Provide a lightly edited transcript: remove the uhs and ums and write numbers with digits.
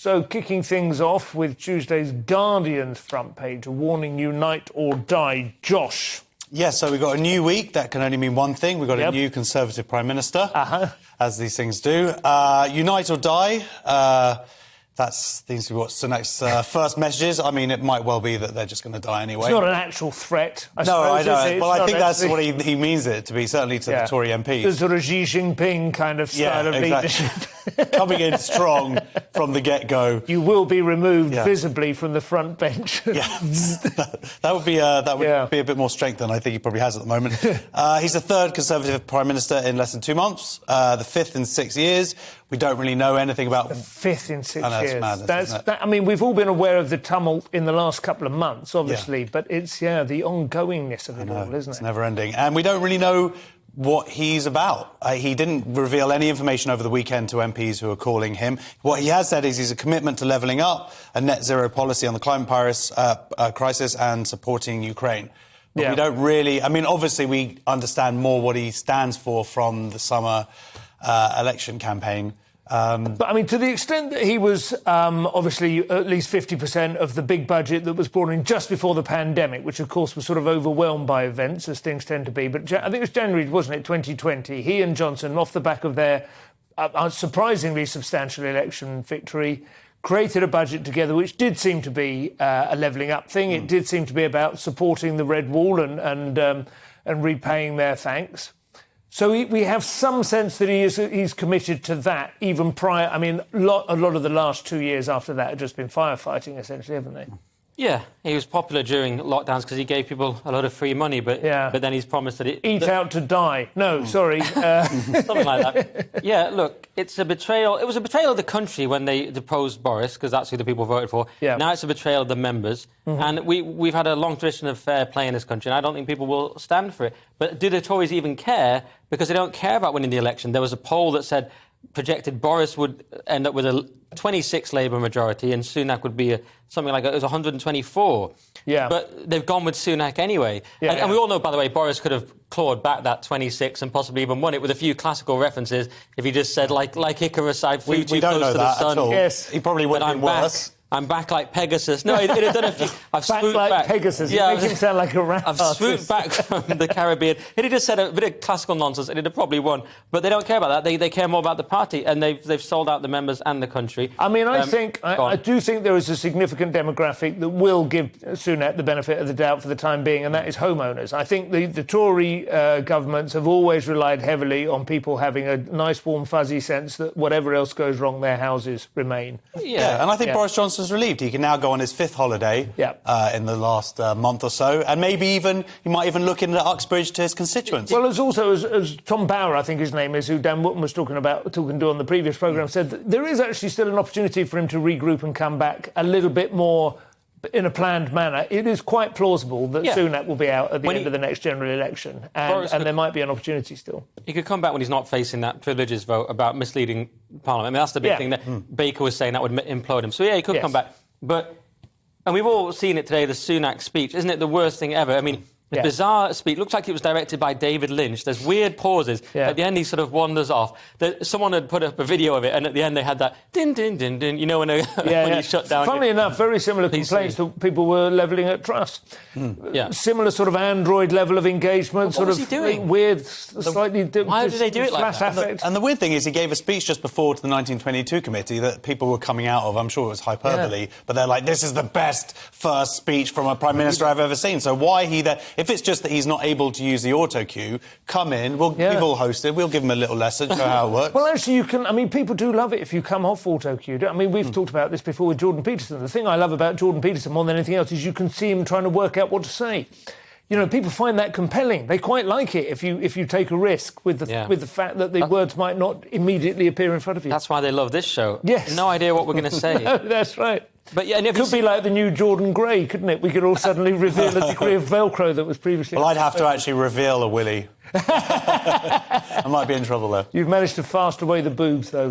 So, kicking things off with Tuesday's Guardian's front page, a warning: unite or die. Josh. Yeah, so we've got a new week. That can only mean one thing. We've got a new Conservative Prime Minister, as these things do. Unite or die. That seems to be what Sunak's first message is. I mean, it might well be that they're just going to die anyway. It's not an actual threat, I No, I suppose, know. Well, I think that's what he means it to be, certainly to the Tory MPs. The sort of Xi Jinping kind of style of leadership. Coming in strong from the get-go. You will be removed visibly from the front bench. That would be a bit more strength than I think he probably has at the moment. He's the third Conservative Prime Minister in less than 2 months, the fifth in 6 years. We don't really know anything about... The fifth in 6 years. Madness, isn't it? I mean, we've all been aware of the tumult in the last couple of months, obviously, but it's, the ongoingness of it all, isn't it? It's never-ending. And we don't really know what he's about. He didn't reveal any information over the weekend to MPs who are calling him. What he has said is he's a commitment to levelling up, a net-zero policy on the climate crisis and supporting Ukraine. But we don't really... I mean, obviously, we understand more what he stands for from the summer election campaign. But, I mean, to the extent that he was obviously at least 50% of the big budget that was brought in just before the pandemic, which, of course, was sort of overwhelmed by events, as things tend to be. But I think it was January, wasn't it, 2020, he and Johnson, off the back of their surprisingly substantial election victory, created a budget together which did seem to be a levelling up thing. It did seem to be about supporting the Red Wall and repaying their thanks. So we have some sense that he's committed to that even prior. I mean, a lot of the last 2 years after that have just been firefighting, essentially, haven't they? Yeah, he was popular during lockdowns because he gave people a lot of free money, but then he's promised that it... Eat out to die. No, sorry. Something like that. Yeah, look, it's a betrayal. It was a betrayal of the country when they deposed Boris, because that's who the people voted for. Yeah. Now it's a betrayal of the members. And we've had a long tradition of fair play in this country, and I don't think people will stand for it. But do the Tories even care? Because they don't care about winning the election. There was a poll that said projected Boris would end up with a 26 Labour majority and Sunak would be something like it was 124. Yeah. But they've gone with Sunak anyway. Yeah, and we all know, by the way, Boris could have clawed back that 26 and possibly even won it with a few classical references if he just said, like Icarus, I flew too close to the sun. At all. Yes. He probably would have been worse. I'm back like Pegasus. No, he'd have done a few... I've swooped back. Pegasus. You make him sound like a rap I've swooped back from the Caribbean. He'd have just said a bit of classical nonsense and he'd have probably won. But they don't care about that. They care more about the party, and they've sold out the members and the country. I mean, I do think there is a significant demographic that will give Sunak the benefit of the doubt for the time being, and that is homeowners. I think the Tory governments have always relied heavily on people having a nice, warm, fuzzy sense that whatever else goes wrong, their houses remain. Yeah, and I think Boris Johnson's relieved. He can now go on his fifth holiday in the last month or so, and maybe he might even look into Uxbridge to his constituents. Well, as Tom Bauer, I think his name is, who Dan Wootton was talking to on the previous programme, said that there is actually still an opportunity for him to regroup and come back a little bit more in a planned manner. It is quite plausible that Sunak will be out at the end of the next general election, and there might be an opportunity still. He could come back when he's not facing that privileges vote about misleading Parliament. I mean, that's the big thing that Baker was saying that would implode him. So, he could come back. And we've all seen it today, the Sunak speech. Isn't it the worst thing ever? I mean, the bizarre speech. Looks like it was directed by David Lynch. There's weird pauses. At the end, he sort of wanders off. Someone had put up a video of it, and at the end, they had that din, din, din, din, you know, when you shut down... Funnily enough, very similar complaints that people were levelling at Truss. Similar sort of Android level of engagement, what was he doing? Weird, slightly... Why did they do it like that? And the weird thing is he gave a speech just before to the 1922 committee that people were coming out of. I'm sure it was hyperbole, but they're like, this is the best first speech from a Prime Minister I've ever seen. So why he there... If it's just that he's not able to use the auto cue, come in, we've all hosted, we'll give him a little lesson, show how it works. Well, actually, you can... I mean, people do love it if you come off auto cue. I mean, we've talked about this before with Jordan Peterson. The thing I love about Jordan Peterson more than anything else is you can see him trying to work out what to say. You know, people find that compelling. They quite like it if you take a risk with the fact that the words might not immediately appear in front of you. That's why they love this show. Yes. No idea what we're going to say. No, that's right. But and it could be like the new Jordan Gray, couldn't it? We could all suddenly reveal a degree of Velcro that was previously... Well, I'd have to actually reveal a willy. I might be in trouble there. You've managed to fast away the boobs, though.